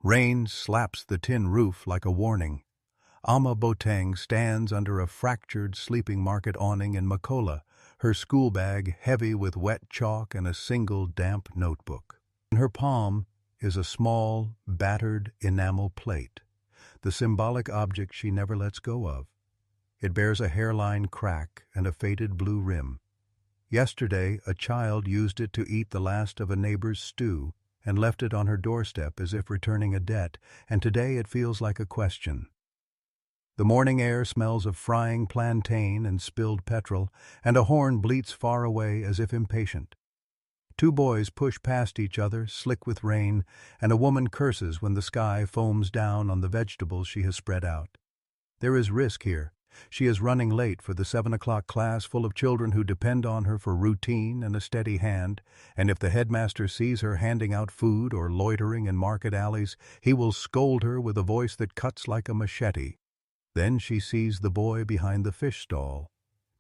Rain slaps the tin roof like a warning. Boateng stands under a fractured sleeping market awning in Makola, her school bag heavy with wet chalk and a single damp notebook. In her palm is a small, battered enamel plate, the symbolic object she never lets go of. It bears a hairline crack and a faded blue rim. Yesterday, a child used it to eat the last of a neighbor's stew and left it on her doorstep as if returning a debt, and today it feels like a question. The morning air smells of frying plantain and spilled petrol, and a horn bleats far away as if impatient. Two boys push past each other, slick with rain, and a woman curses when the sky foams down on the vegetables she has spread out. There is risk here. She is running late for the 7 o'clock class full of children who depend on her for routine and a steady hand, and if the headmaster sees her handing out food or loitering in market alleys, he will scold her with a voice that cuts like a machete. Then she sees the boy behind the fish stall.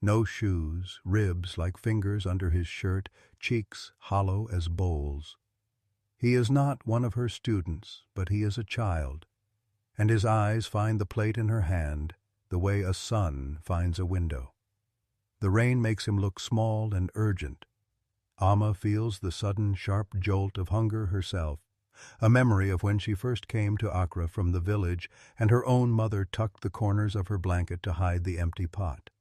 No shoes, ribs like fingers under his shirt, cheeks hollow as bowls. He is not one of her students, but he is a child, and his eyes find the plate in her hand, the way a son finds a window. The rain makes him look small and urgent. Amma feels the sudden sharp jolt of hunger herself, a memory of when she first came to Accra from the village and her own mother tucked the corners of her blanket to hide the empty pot.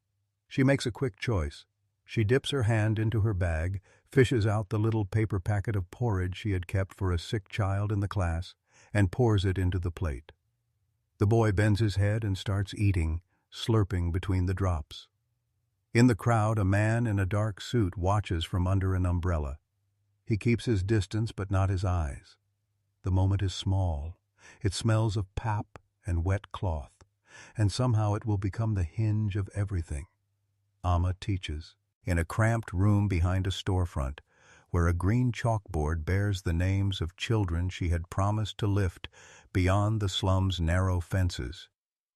She makes a quick choice. She dips her hand into her bag, fishes out the little paper packet of porridge she had kept for a sick child in the class, and pours it into the plate. The boy bends his head and starts eating, slurping between the drops. In the crowd, a man in a dark suit watches from under an umbrella. He keeps his distance but not his eyes. The moment is small. It smells of pap and wet cloth, and somehow it will become the hinge of everything. Amma teaches, in a cramped room behind a storefront, where a green chalkboard bears the names of children she had promised to lift beyond the slum's narrow fences.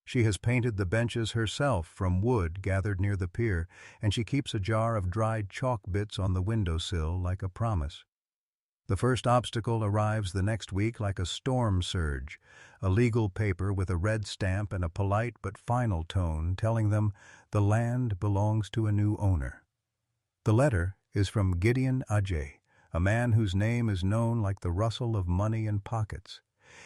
She has painted the benches herself from wood gathered near the pier, and she keeps a jar of dried chalk bits on the windowsill like a promise. The first obstacle arrives the next week like a storm surge, a legal paper with a red stamp and a polite but final tone telling them the land belongs to a new owner. The letter is from Gideon Ajay, a man whose name is known like the rustle of money in pockets.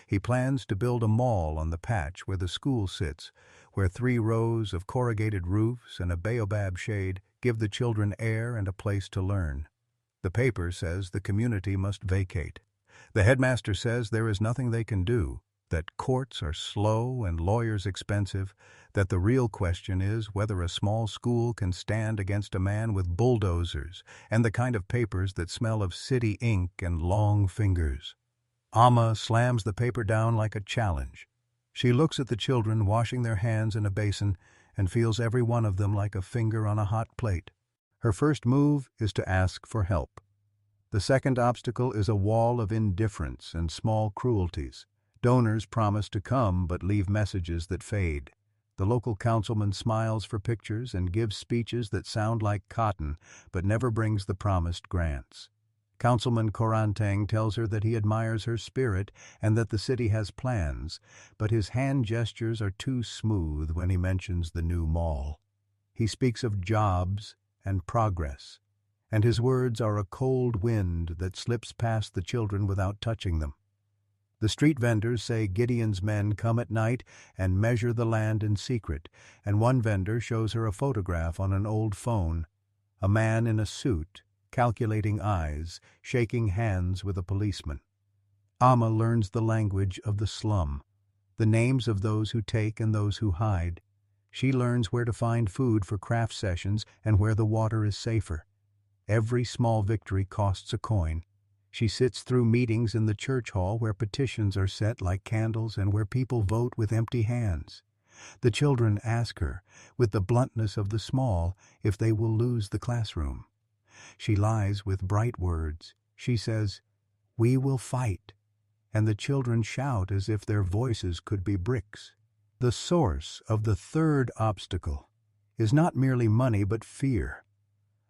He plans to build a mall on the patch where the school sits, where 3 rows of corrugated roofs and a baobab shade give the children air and a place to learn. The paper says the community must vacate. The headmaster says there is nothing they can do, that courts are slow and lawyers expensive, that the real question is whether a small school can stand against a man with bulldozers and the kind of papers that smell of city ink and long fingers. Amma slams the paper down like a challenge. She looks at the children washing their hands in a basin and feels every one of them like a finger on a hot plate. Her first move is to ask for help. The second obstacle is a wall of indifference and small cruelties. Donors promise to come but leave messages that fade. The local councilman smiles for pictures and gives speeches that sound like cotton but never brings the promised grants. Councilman Boateng tells her that he admires her spirit and that the city has plans, but his hand gestures are too smooth when he mentions the new mall. He speaks of jobs and progress, and his words are a cold wind that slips past the children without touching them. The street vendors say Gideon's men come at night and measure the land in secret, and one vendor shows her a photograph on an old phone, a man in a suit, calculating eyes, shaking hands with a policeman. Amma learns the language of the slum, the names of those who take and those who hide. She learns where to find food for craft sessions and where the water is safer. Every small victory costs a coin. She sits through meetings in the church hall where petitions are set like candles and where people vote with empty hands. The children ask her, with the bluntness of the small, if they will lose the classroom. She lies with bright words. She says, "We will fight," and the children shout as if their voices could be bricks. The source of the third obstacle is not merely money but fear.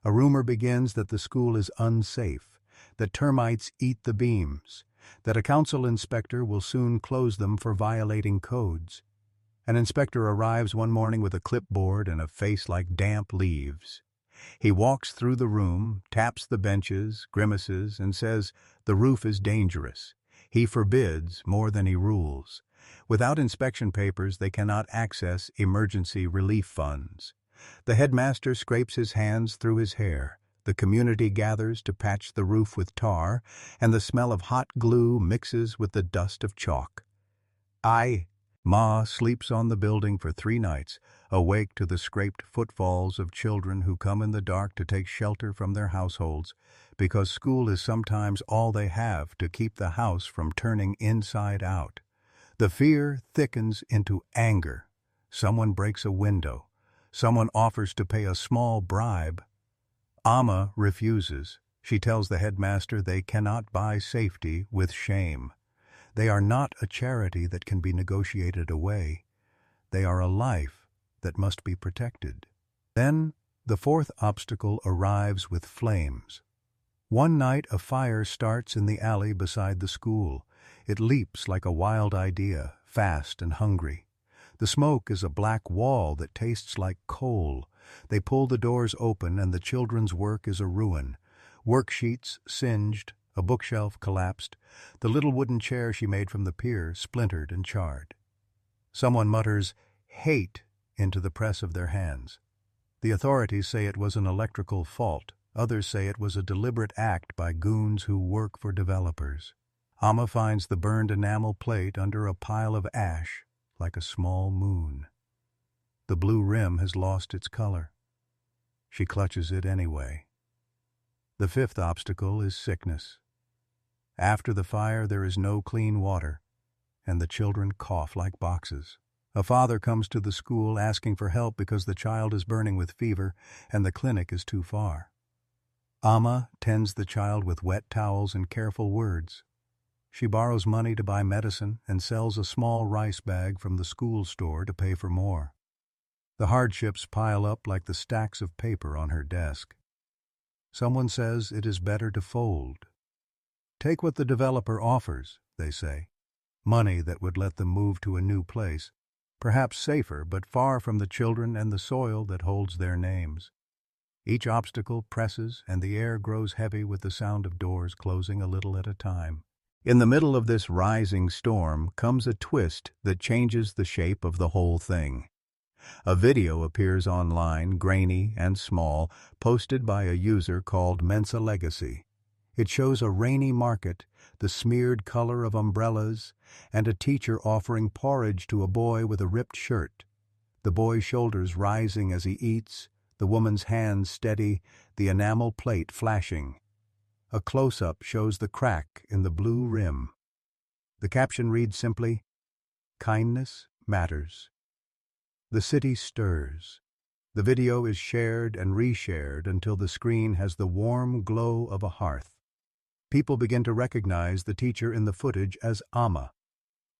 A rumor begins that the school is unsafe, that termites eat the beams, that a council inspector will soon close them for violating codes. An inspector arrives one morning with a clipboard and a face like damp leaves. He walks through the room, taps the benches, grimaces, and says the roof is dangerous. He forbids more than he rules. Without inspection papers, they cannot access emergency relief funds. The headmaster scrapes his hands through his hair. The community gathers to patch the roof with tar, and the smell of hot glue mixes with the dust of chalk. Ma sleeps on the building for 3 nights, awake to the scraped footfalls of children who come in the dark to take shelter from their households, because school is sometimes all they have to keep the house from turning inside out. The fear thickens into anger. Someone breaks a window. Someone offers to pay a small bribe. Amma refuses. She tells the headmaster they cannot buy safety with shame. They are not a charity that can be negotiated away. They are a life that must be protected. Then the 4th obstacle arrives with flames. One night a fire starts in the alley beside the school. It leaps like a wild idea, fast and hungry. The smoke is a black wall that tastes like coal. They pull the doors open and the children's work is a ruin. Worksheets singed, a bookshelf collapsed, the little wooden chair she made from the pier splintered and charred. Someone mutters, "Hate," into the press of their hands. The authorities say it was an electrical fault. Others say it was a deliberate act by goons who work for developers. Amma finds the burned enamel plate under a pile of ash, like a small moon. The blue rim has lost its color. She clutches it anyway. The 5th obstacle is sickness. After the fire, there is no clean water, and the children cough like boxes. A father comes to the school asking for help because the child is burning with fever and the clinic is too far. Amma tends the child with wet towels and careful words. She borrows money to buy medicine and sells a small rice bag from the school store to pay for more. The hardships pile up like the stacks of paper on her desk. Someone says it is better to fold. Take what the developer offers, they say. Money that would let them move to a new place, perhaps safer but far from the children and the soil that holds their names. Each obstacle presses and the air grows heavy with the sound of doors closing a little at a time. In the middle of this rising storm comes a twist that changes the shape of the whole thing. A video appears online, grainy and small, posted by a user called Mensa Legacy. It shows a rainy market, the smeared color of umbrellas, and a teacher offering porridge to a boy with a ripped shirt. The boy's shoulders rising as he eats, the woman's hands steady, the enamel plate flashing. A close-up shows the crack in the blue rim. The caption reads simply, "Kindness matters." The city stirs. The video is shared and reshared until the screen has the warm glow of a hearth. People begin to recognize the teacher in the footage as Amma.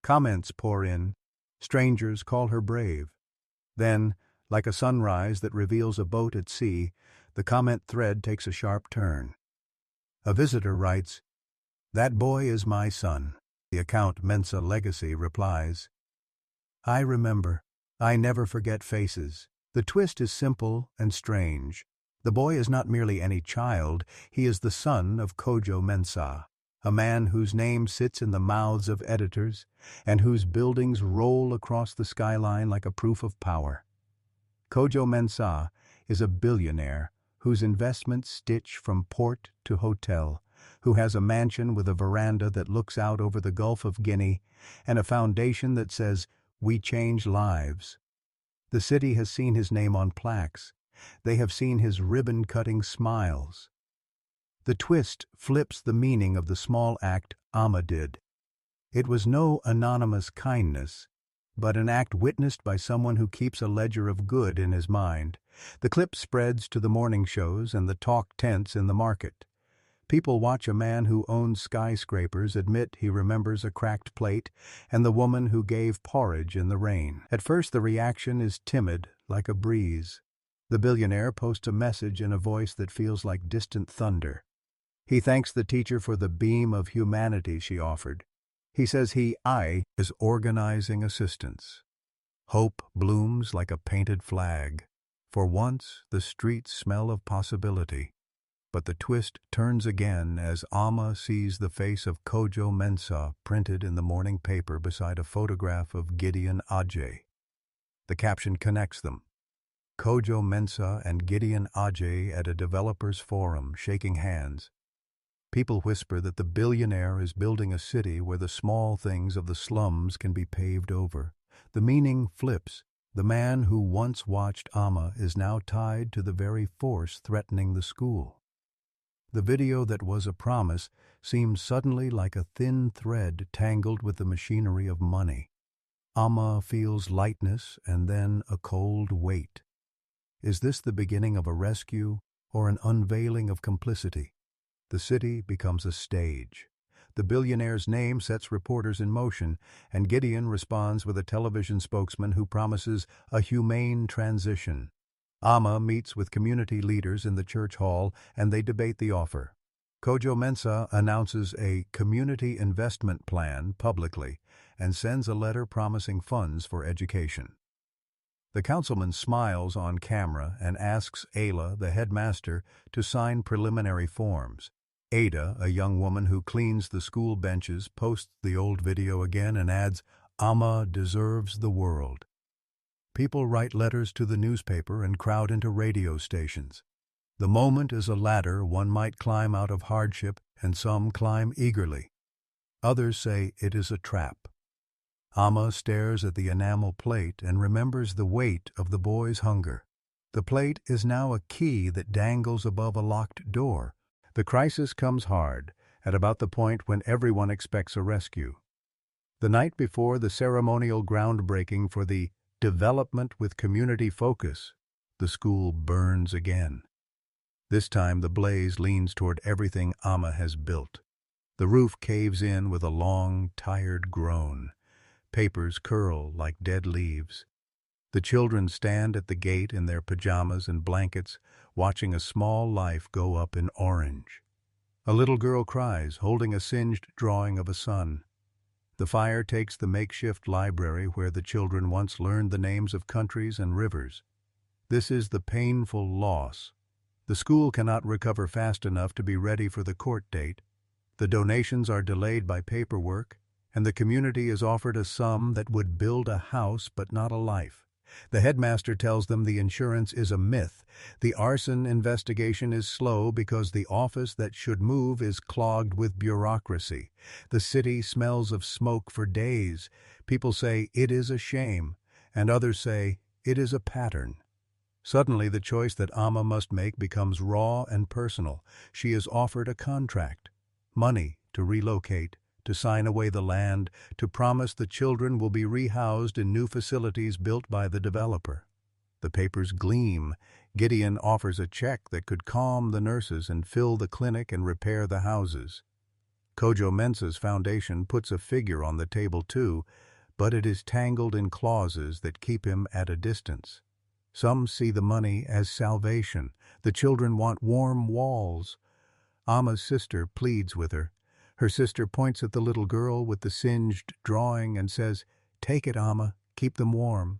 Comments pour in. Strangers call her brave. Then, like a sunrise that reveals a boat at sea, the comment thread takes a sharp turn. A visitor writes, "That boy is my son." The account Mensa Legacy replies, "I remember. I never forget faces." The twist is simple and strange. The boy is not merely any child, he is the son of Kojo Mensah, a man whose name sits in the mouths of editors and whose buildings roll across the skyline like a proof of power. Kojo Mensah is a billionaire whose investments stitch from port to hotel, who has a mansion with a veranda that looks out over the Gulf of Guinea and a foundation that says, "We change lives." The city has seen his name on plaques. They have seen his ribbon-cutting smiles. The twist flips the meaning of the small act Amma did. It was no anonymous kindness, but an act witnessed by someone who keeps a ledger of good in his mind. The clip spreads to the morning shows and the talk tents in the market. People watch a man who owns skyscrapers admit he remembers a cracked plate and the woman who gave porridge in the rain. At first the reaction is timid, like a breeze. The billionaire posts a message in a voice that feels like distant thunder. He thanks the teacher for the beam of humanity she offered. He says I is organizing assistance. Hope blooms like a painted flag. For once, the streets smell of possibility. But the twist turns again as Amma sees the face of Kojo Mensah printed in the morning paper beside a photograph of Gideon Ajay. The caption connects them. Kojo Mensah and Gideon Ajay at a developers forum shaking hands. People whisper that the billionaire is building a city where the small things of the slums can be paved over. The meaning flips. The man who once watched Amma is now tied to the very force threatening the school. The video that was a promise seems suddenly like a thin thread tangled with the machinery of money. Amma feels lightness and then a cold weight. Is this the beginning of a rescue or an unveiling of complicity? The city becomes a stage. The billionaire's name sets reporters in motion, and Gideon responds with a television spokesman who promises a humane transition. Amma meets with community leaders in the church hall, and they debate the offer. Kojo Mensah announces a community investment plan publicly and sends a letter promising funds for education. The councilman smiles on camera and asks Ayla, the headmaster, to sign preliminary forms. Ada, a young woman who cleans the school benches, posts the old video again and adds, "Amma deserves the world." People write letters to the newspaper and crowd into radio stations. The moment is a ladder one might climb out of hardship, and some climb eagerly. Others say it is a trap. Amma stares at the enamel plate and remembers the weight of the boy's hunger. The plate is now a key that dangles above a locked door. The crisis comes hard, at about the point when everyone expects a rescue. The night before the ceremonial groundbreaking for the Development with Community Focus, the school burns again. This time the blaze leans toward everything Amma has built. The roof caves in with a long, tired groan. Papers curl like dead leaves. The children stand at the gate in their pajamas and blankets, watching a small life go up in orange. A little girl cries, holding a singed drawing of a sun. The fire takes the makeshift library where the children once learned the names of countries and rivers. This is the painful loss. The school cannot recover fast enough to be ready for the court date. The donations are delayed by paperwork, and the community is offered a sum that would build a house but not a life. The headmaster tells them the insurance is a myth. The arson investigation is slow because the office that should move is clogged with bureaucracy. The city smells of smoke for days. People say it is a shame, and others say it is a pattern. Suddenly the choice that Amma must make becomes raw and personal. She is offered a contract, money to relocate, to sign away the land, to promise the children will be rehoused in new facilities built by the developer. The papers gleam. Gideon offers a check that could calm the nurses and fill the clinic and repair the houses. Kojo Mensah's foundation puts a figure on the table too, but it is tangled in clauses that keep him at a distance. Some see the money as salvation. The children want warm walls. Amma's sister pleads with her. Her sister points at the little girl with the singed drawing and says, "Take it, Amma, keep them warm."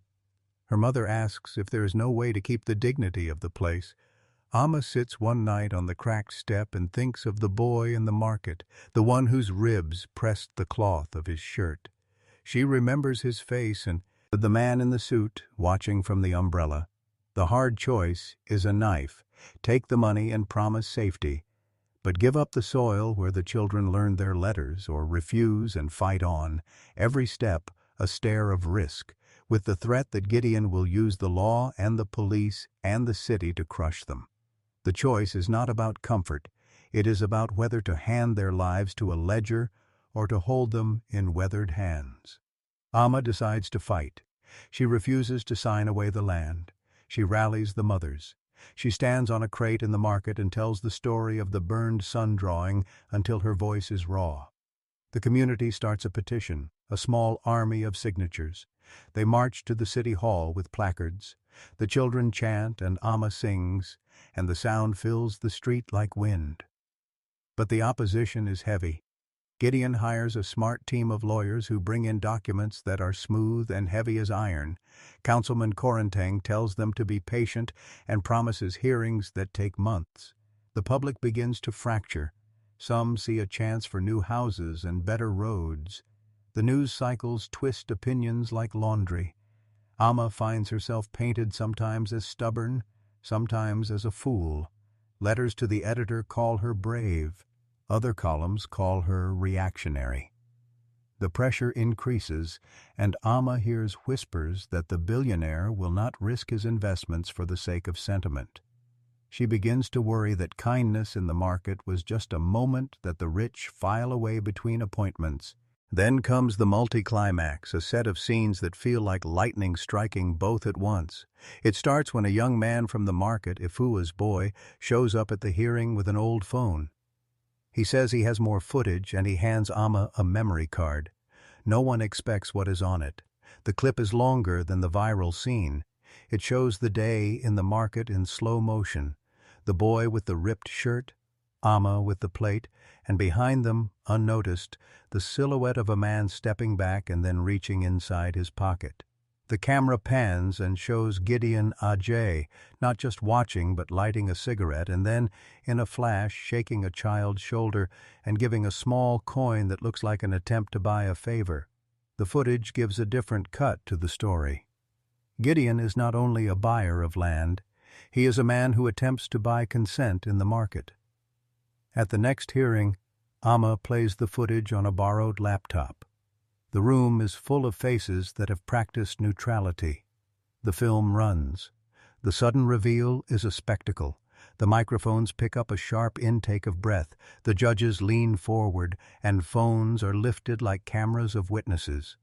Her mother asks if there is no way to keep the dignity of the place. Amma sits one night on the cracked step and thinks of the boy in the market, the one whose ribs pressed the cloth of his shirt. She remembers his face and the man in the suit watching from the umbrella. The hard choice is a knife. Take the money and promise safety. But give up the soil where the children learned their letters, or refuse and fight on. Every step a stare of risk, with the threat that Gideon will use the law and the police and the city to crush them. The choice is not about comfort. It is about whether to hand their lives to a ledger or to hold them in weathered hands. Amma decides to fight. She refuses to sign away the land. She rallies the mothers. She stands on a crate in the market and tells the story of the burned sun drawing until her voice is raw. The community starts a petition, a small army of signatures. They march to the city hall with placards. The children chant and Amma sings, and the sound fills the street like wind. But the opposition is heavy. Gideon hires a smart team of lawyers who bring in documents that are smooth and heavy as iron. Councilman Boateng tells them to be patient and promises hearings that take months. The public begins to fracture. Some see a chance for new houses and better roads. The news cycles twist opinions like laundry. Amma finds herself painted sometimes as stubborn, sometimes as a fool. Letters to the editor call her brave. Other columns call her reactionary. The pressure increases, and Amma hears whispers that the billionaire will not risk his investments for the sake of sentiment. She begins to worry that kindness in the market was just a moment that the rich file away between appointments. Then comes the multi-climax, a set of scenes that feel like lightning striking both at once. It starts when a young man from the market, Ifua's boy, shows up at the hearing with an old phone. He says he has more footage, and he hands Amma a memory card. No one expects what is on it. The clip is longer than the viral scene. It shows the day in the market in slow motion. The boy with the ripped shirt, Amma with the plate, and behind them, unnoticed, the silhouette of a man stepping back and then reaching inside his pocket. The camera pans and shows Gideon Ajay, not just watching but lighting a cigarette, and then, in a flash, shaking a child's shoulder and giving a small coin that looks like an attempt to buy a favor. The footage gives a different cut to the story. Gideon is not only a buyer of land, he is a man who attempts to buy consent in the market. At the next hearing, Amma plays the footage on a borrowed laptop. The room is full of faces that have practiced neutrality. The film runs. The sudden reveal is a spectacle. The microphones pick up a sharp intake of breath. The judges lean forward, and phones are lifted like cameras of witnesses.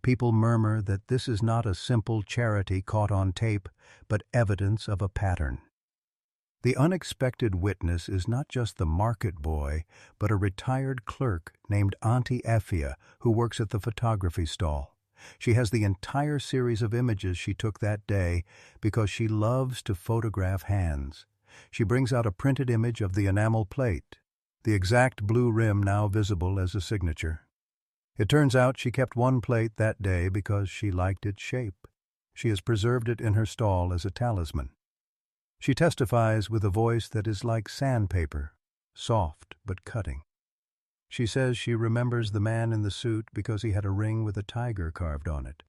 People murmur that this is not a simple charity caught on tape, but evidence of a pattern. The unexpected witness is not just the market boy, but a retired clerk named Auntie Effia, who works at the photography stall. She has the entire series of images she took that day because she loves to photograph hands. She brings out a printed image of the enamel plate, the exact blue rim now visible as a signature. It turns out she kept one plate that day because she liked its shape. She has preserved it in her stall as a talisman. She testifies with a voice that is like sandpaper, soft but cutting. She says she remembers the man in the suit because he had a ring with a tiger carved on it.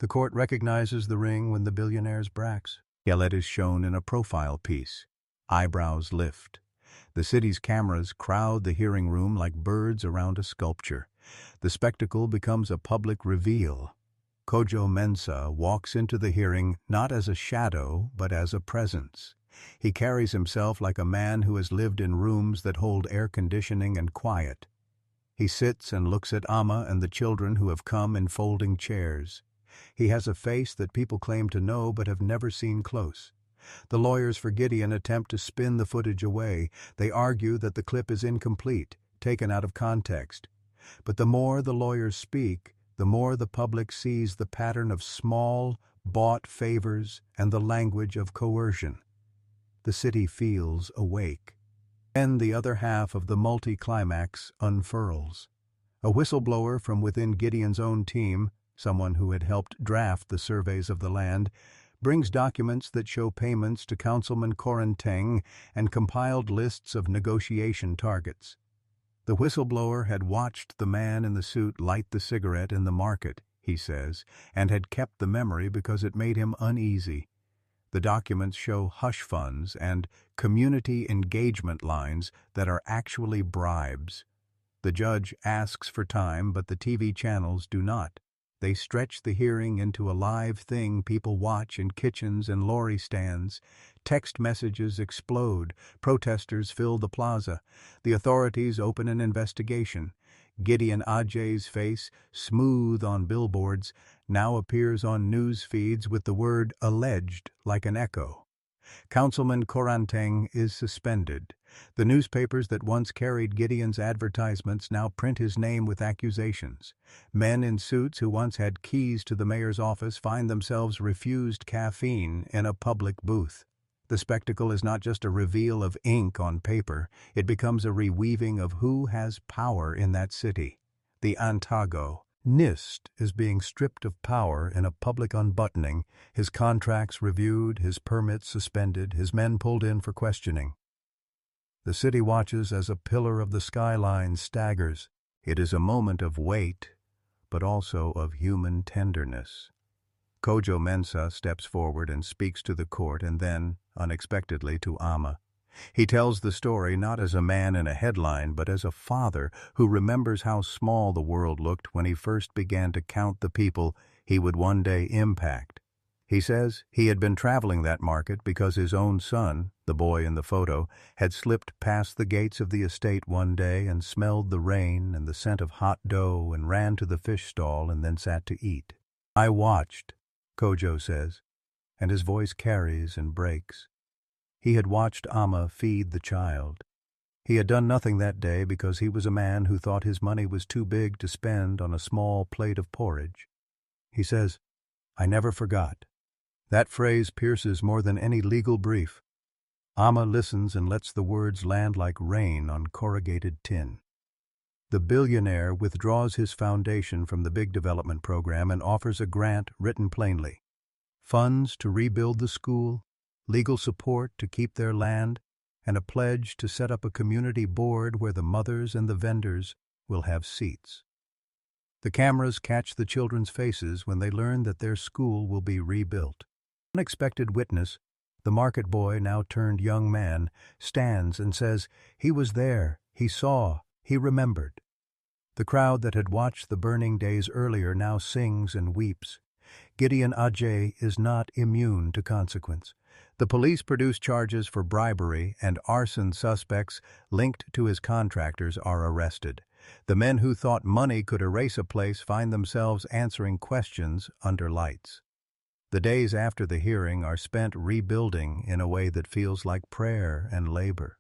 The court recognizes the ring when the billionaire's brax. Skelet is shown in a profile piece. Eyebrows lift. The city's cameras crowd the hearing room like birds around a sculpture. The spectacle becomes a public reveal. Kojo Mensah walks into the hearing not as a shadow, but as a presence. He carries himself like a man who has lived in rooms that hold air conditioning and quiet. He sits and looks at Amma and the children who have come in folding chairs. He has a face that people claim to know but have never seen close. The lawyers for Gideon attempt to spin the footage away. They argue that the clip is incomplete, taken out of context. But the more the lawyers speak, the more the public sees the pattern of small, bought favors and the language of coercion. The city feels awake. Then the other half of the multi-climax unfurls. A whistleblower from within Gideon's own team, someone who had helped draft the surveys of the land, brings documents that show payments to Councilman Boateng and compiled lists of negotiation targets. The whistleblower had watched the man in the suit light the cigarette in the market, he says, and had kept the memory because it made him uneasy. The documents show hush funds and community engagement lines that are actually bribes. The judge asks for time, but the TV channels do not. They stretch the hearing into a live thing people watch in kitchens and lorry stands. Text messages explode. Protesters fill the plaza. The authorities open an investigation. Gideon Ajay's face, smooth on billboards, now appears on news feeds with the word alleged like an echo. Councilman Boateng is suspended. The newspapers that once carried Gideon's advertisements now print his name with accusations. Men in suits who once had keys to the mayor's office find themselves refused caffeine in a public booth. The spectacle is not just a reveal of ink on paper, it becomes a reweaving of who has power in that city. The Antago. Nist is being stripped of power in a public unbuttoning, his contracts reviewed, his permits suspended, his men pulled in for questioning. The city watches as a pillar of the skyline staggers. It is a moment of weight, but also of human tenderness. Kojo Mensah steps forward and speaks to the court and then, unexpectedly, to Amma. He tells the story not as a man in a headline, but as a father who remembers how small the world looked when he first began to count the people he would one day impact. He says he had been traveling that market because his own son, the boy in the photo, had slipped past the gates of the estate one day and smelled the rain and the scent of hot dough and ran to the fish stall and then sat to eat. "I watched," Kojo says, and his voice carries and breaks. He had watched Amma feed the child. He had done nothing that day because he was a man who thought his money was too big to spend on a small plate of porridge. He says, "I never forgot." That phrase pierces more than any legal brief. Amma listens and lets the words land like rain on corrugated tin. The billionaire withdraws his foundation from the big development program and offers a grant written plainly. Funds to rebuild the school, legal support to keep their land, and a pledge to set up a community board where the mothers and the vendors will have seats. The cameras catch the children's faces when they learn that their school will be rebuilt. Unexpected witness, the market boy, now turned young man, stands and says he was there, he saw, he remembered. The crowd that had watched the burning days earlier now sings and weeps. Gideon Ajay is not immune to consequence. The police produce charges for bribery, and arson suspects linked to his contractors are arrested. The men who thought money could erase a place find themselves answering questions under lights. The days after the hearing are spent rebuilding in a way that feels like prayer and labor.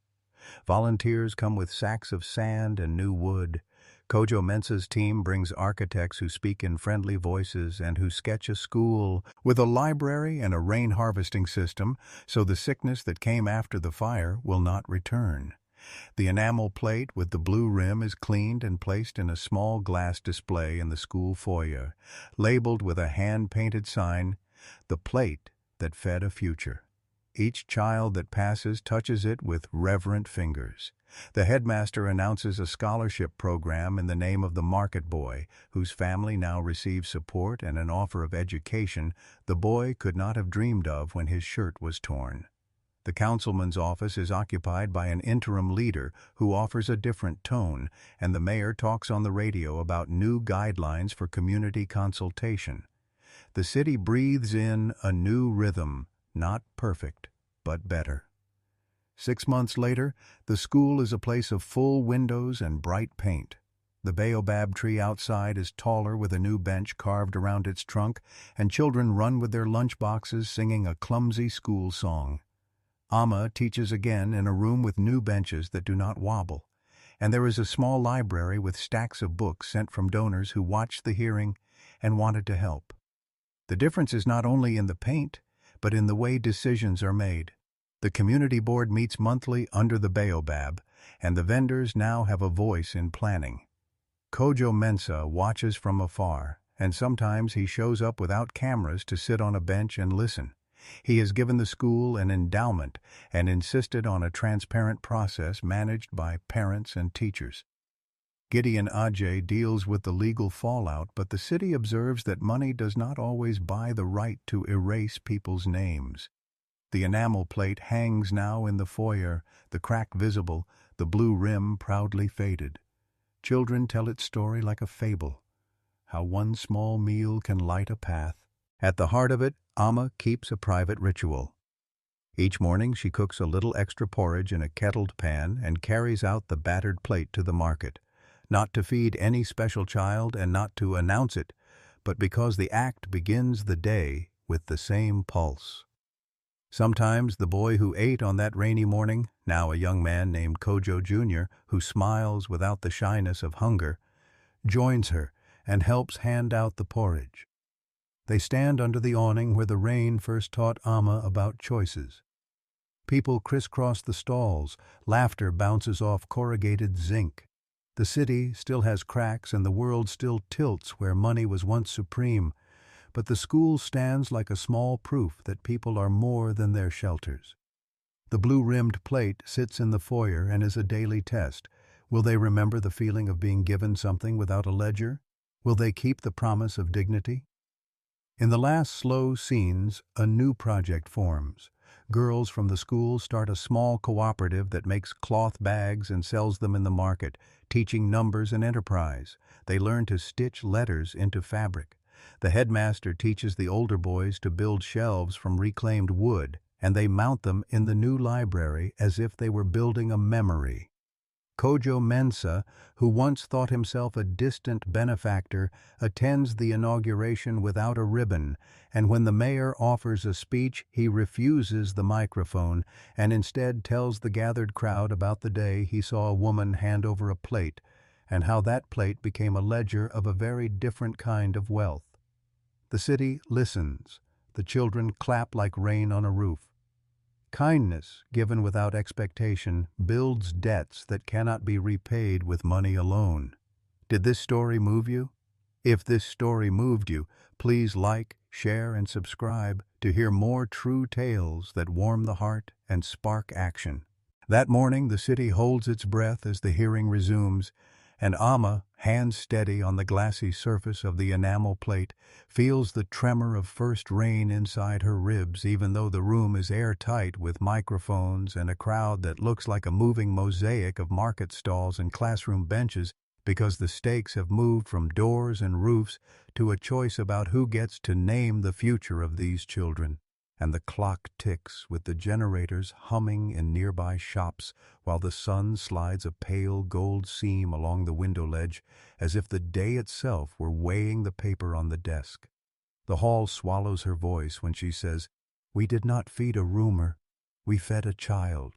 Volunteers come with sacks of sand and new wood. Kojo Mensah's team brings architects who speak in friendly voices and who sketch a school with a library and a rain harvesting system so the sickness that came after the fire will not return. The enamel plate with the blue rim is cleaned and placed in a small glass display in the school foyer, labeled with a hand-painted sign, "The plate that fed a future." Each child that passes touches it with reverent fingers. The headmaster announces a scholarship program in the name of the market boy, whose family now receives support and an offer of education the boy could not have dreamed of when his shirt was torn. The councilman's office is occupied by an interim leader who offers a different tone, and the mayor talks on the radio about new guidelines for community consultation. The city breathes in a new rhythm, not perfect, but better. 6 months later, the school is a place of full windows and bright paint. The baobab tree outside is taller with a new bench carved around its trunk, and children run with their lunchboxes singing a clumsy school song. Amma teaches again in a room with new benches that do not wobble, and there is a small library with stacks of books sent from donors who watched the hearing and wanted to help. The difference is not only in the paint, but in the way decisions are made. The community board meets monthly under the baobab, and the vendors now have a voice in planning. Kojo Mensah watches from afar, and sometimes he shows up without cameras to sit on a bench and listen. He has given the school an endowment and insisted on a transparent process managed by parents and teachers. Gideon Ajay deals with the legal fallout, but the city observes that money does not always buy the right to erase people's names. The enamel plate hangs now in the foyer, the crack visible, the blue rim proudly faded. Children tell its story like a fable, how one small meal can light a path. At the heart of it, Amma keeps a private ritual. Each morning she cooks a little extra porridge in a kettled pan and carries out the battered plate to the market, not to feed any special child and not to announce it, but because the act begins the day with the same pulse. Sometimes the boy who ate on that rainy morning, now a young man named Kojo Jr., who smiles without the shyness of hunger, joins her and helps hand out the porridge. They stand under the awning where the rain first taught Amma about choices. People crisscross the stalls, laughter bounces off corrugated zinc. The city still has cracks and the world still tilts where money was once supreme, but the school stands like a small proof that people are more than their shelters. The blue-rimmed plate sits in the foyer and is a daily test. Will they remember the feeling of being given something without a ledger? Will they keep the promise of dignity? In the last slow scenes, a new project forms. Girls from the school start a small cooperative that makes cloth bags and sells them in the market, teaching numbers and enterprise. They learn to stitch letters into fabric. The headmaster teaches the older boys to build shelves from reclaimed wood, and they mount them in the new library as if they were building a memory. Kojo Mensah, who once thought himself a distant benefactor, attends the inauguration without a ribbon, and when the mayor offers a speech, he refuses the microphone and instead tells the gathered crowd about the day he saw a woman hand over a plate, and how that plate became a ledger of a very different kind of wealth. The city listens. The children clap like rain on a roof. Kindness, given without expectation, builds debts that cannot be repaid with money alone. Did this story move you? If this story moved you, please like, share, and subscribe to hear more true tales that warm the heart and spark action. That morning, the city holds its breath as the hearing resumes, and Amma, hands steady on the glassy surface of the enamel plate, feels the tremor of first rain inside her ribs, even though the room is airtight with microphones and a crowd that looks like a moving mosaic of market stalls and classroom benches, because the stakes have moved from doors and roofs to a choice about who gets to name the future of these children. And the clock ticks with the generators humming in nearby shops while the sun slides a pale gold seam along the window ledge, as if the day itself were weighing the paper on the desk. The hall swallows her voice when she says, "We did not feed a rumor, we fed a child."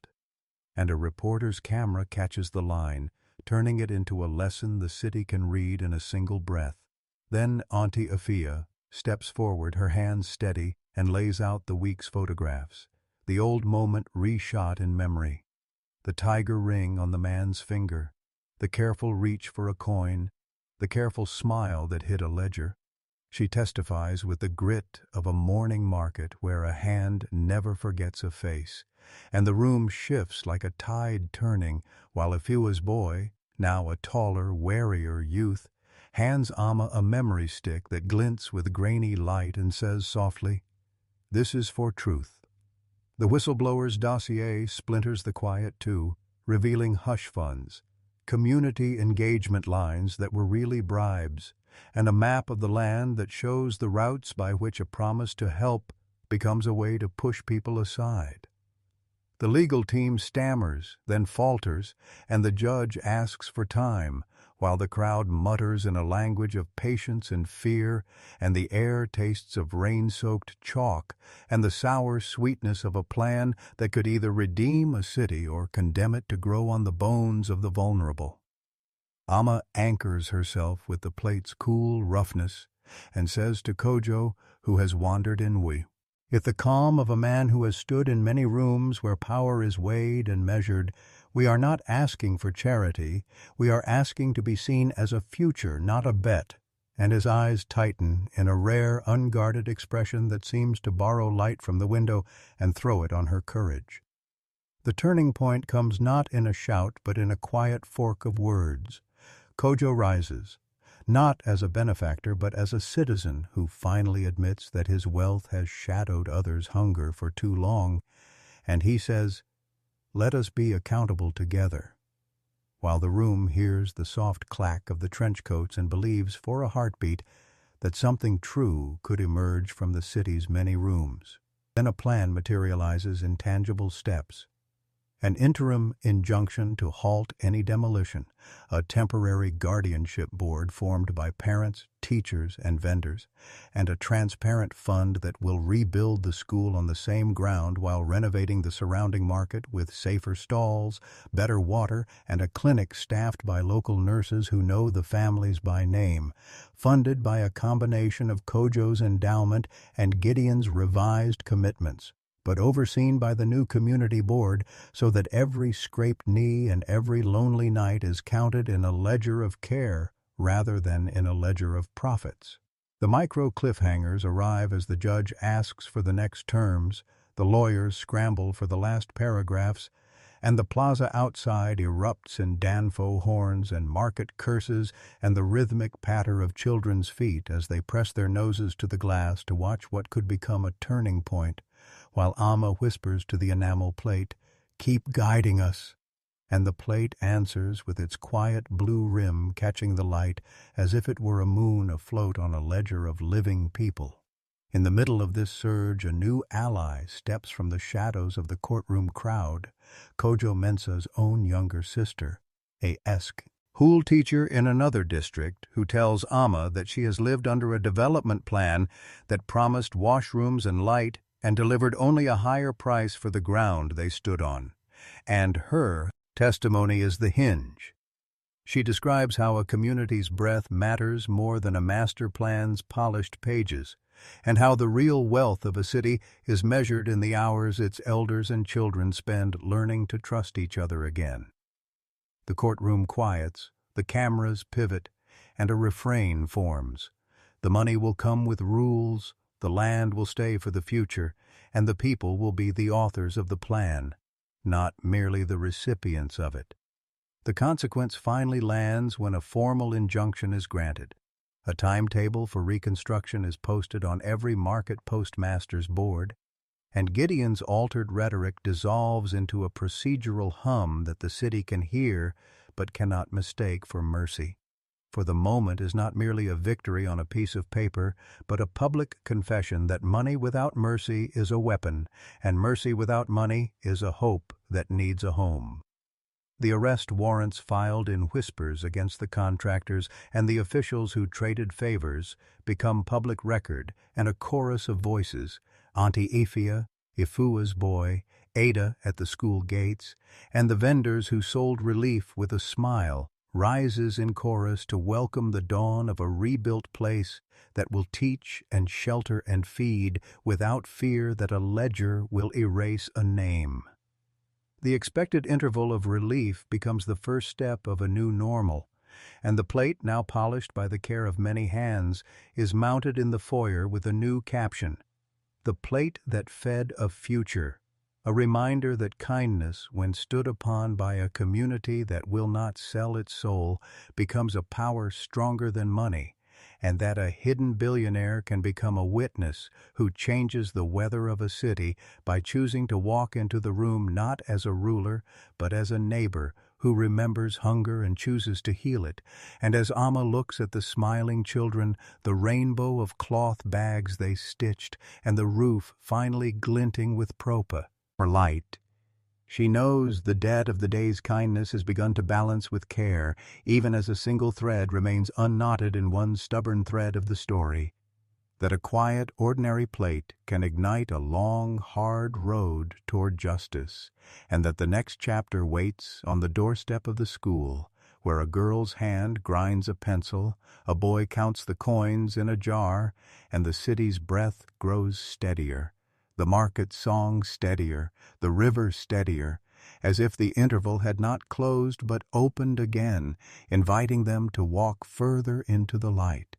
And a reporter's camera catches the line, turning it into a lesson the city can read in a single breath. Then Auntie Afia steps forward, her hands steady, and lays out the week's photographs, the old moment reshot in memory. The tiger ring on the man's finger, the careful reach for a coin, the careful smile that hid a ledger. She testifies with the grit of a morning market where a hand never forgets a face, and the room shifts like a tide turning, while Afia's boy, now a taller, warier youth, hands Amma a memory stick that glints with grainy light and says softly, "This is for truth." The whistleblower's dossier splinters the quiet too, revealing hush funds, community engagement lines that were really bribes, and a map of the land that shows the routes by which a promise to help becomes a way to push people aside. The legal team stammers, then falters, and the judge asks for time, while the crowd mutters in a language of patience and fear, and the air tastes of rain-soaked chalk and the sour sweetness of a plan that could either redeem a city or condemn it to grow on the bones of the vulnerable. Amma anchors herself with the plate's cool roughness and says to Kojo, who has wandered in with the calm of a man who has stood in many rooms where power is weighed and measured, "We are not asking for charity, we are asking to be seen as a future, not a bet," and his eyes tighten in a rare, unguarded expression that seems to borrow light from the window and throw it on her courage. The turning point comes not in a shout but in a quiet fork of words. Kojo rises, not as a benefactor but as a citizen who finally admits that his wealth has shadowed others' hunger for too long, and he says, "Let us be accountable together," while the room hears the soft clack of the trench coats and believes for a heartbeat that something true could emerge from the city's many rooms. Then a plan materializes in tangible steps. An interim injunction to halt any demolition, a temporary guardianship board formed by parents, teachers, and vendors, and a transparent fund that will rebuild the school on the same ground while renovating the surrounding market with safer stalls, better water, and a clinic staffed by local nurses who know the families by name, funded by a combination of Kojo's endowment and Gideon's revised commitments. but overseen by the new community board so that every scraped knee and every lonely night is counted in a ledger of care rather than in a ledger of profits. The micro cliffhangers arrive as the judge asks for the next terms, the lawyers scramble for the last paragraphs, and the plaza outside erupts in danfo horns and market curses and the rhythmic patter of children's feet as they press their noses to the glass to watch what could become a turning point, while Amma whispers to the enamel plate, "Keep guiding us," and the plate answers with its quiet blue rim catching the light as if it were a moon afloat on a ledger of living people. In the middle of this surge, a new ally steps from the shadows of the courtroom crowd, Kojo Mensah's own younger sister, a school teacher in another district who tells Amma that she has lived under a development plan that promised washrooms and light and delivered only a higher price for the ground they stood on. And her testimony is the hinge. She describes how a community's breath matters more than a master plan's polished pages, and how the real wealth of a city is measured in the hours its elders and children spend learning to trust each other again. The courtroom quiets, the cameras pivot, and a refrain forms. The money will come with rules, the land will stay for the future, and the people will be the authors of the plan, not merely the recipients of it. The consequence finally lands when a formal injunction is granted. A timetable for reconstruction is posted on every market postmaster's board, and Gideon's altered rhetoric dissolves into a procedural hum that the city can hear but cannot mistake for mercy. For the moment is not merely a victory on a piece of paper, but a public confession that money without mercy is a weapon, and mercy without money is a hope that needs a home. The arrest warrants filed in whispers against the contractors and the officials who traded favors become public record, and a chorus of voices, Auntie Ifia, Ifua's boy, Ada at the school gates, and the vendors who sold relief with a smile, rises in chorus to welcome the dawn of a rebuilt place that will teach and shelter and feed without fear that a ledger will erase a name. The expected interval of relief becomes the first step of a new normal, and the plate, now polished by the care of many hands, is mounted in the foyer with a new caption, "The plate that fed a future," a reminder that kindness, when stood upon by a community that will not sell its soul, becomes a power stronger than money, and that a hidden billionaire can become a witness who changes the weather of a city by choosing to walk into the room not as a ruler, but as a neighbor who remembers hunger and chooses to heal it. And as Amma looks at the smiling children, the rainbow of cloth bags they stitched, and the roof finally glinting with propa, or light, she knows the debt of the day's kindness has begun to balance with care, even as a single thread remains unknotted in one stubborn thread of the story. That a quiet, ordinary plate can ignite a long, hard road toward justice, and that the next chapter waits on the doorstep of the school, where a girl's hand grinds a pencil, a boy counts the coins in a jar, and the city's breath grows steadier. The market song steadier, the river steadier, as if the interval had not closed but opened again, inviting them to walk further into the light.